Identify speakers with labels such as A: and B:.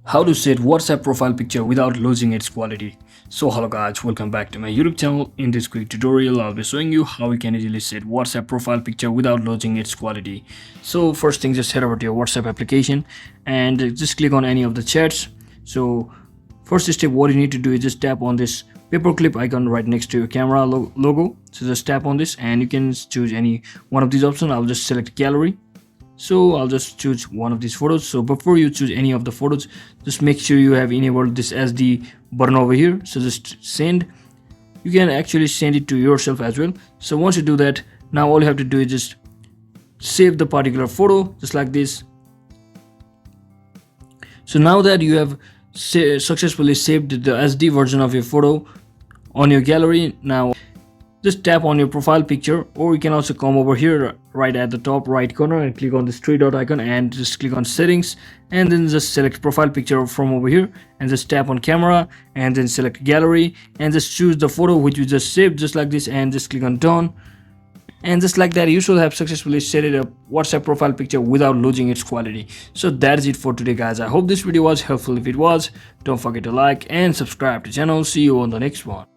A: How to set WhatsApp profile picture without losing its quality. So hello guys, welcome back to my YouTube channel. In this quick tutorial I'll be showing you how you can easily set WhatsApp profile picture without losing its quality. So first thing, just head over to your WhatsApp application and just click on any of the chats. So first step, what you need to do is just tap on this paperclip icon right next to your camera logo. So just tap on this and you can choose any one of these options. I'll just select gallery. So I'll just choose one of these photos. So before you choose any of the photos, just make sure you have enabled this SD button over here. So just send. You can actually send it to yourself as well. So once you do that, now all you have to do is just save the particular photo just like this. So now that you have successfully saved the SD version of your photo on your gallery, now just tap on your profile picture, or you can also come over here right at the top right corner and click on this three dot icon and just click on settings, and then just select profile picture from over here and just tap on camera and then select gallery and just choose the photo which you just saved just like this and just click on done. And just like that, you should have successfully set it up WhatsApp profile picture without losing its quality. So that's it for today guys. I hope this video was helpful. If it was, don't forget to like and subscribe to the channel. See you on the next one.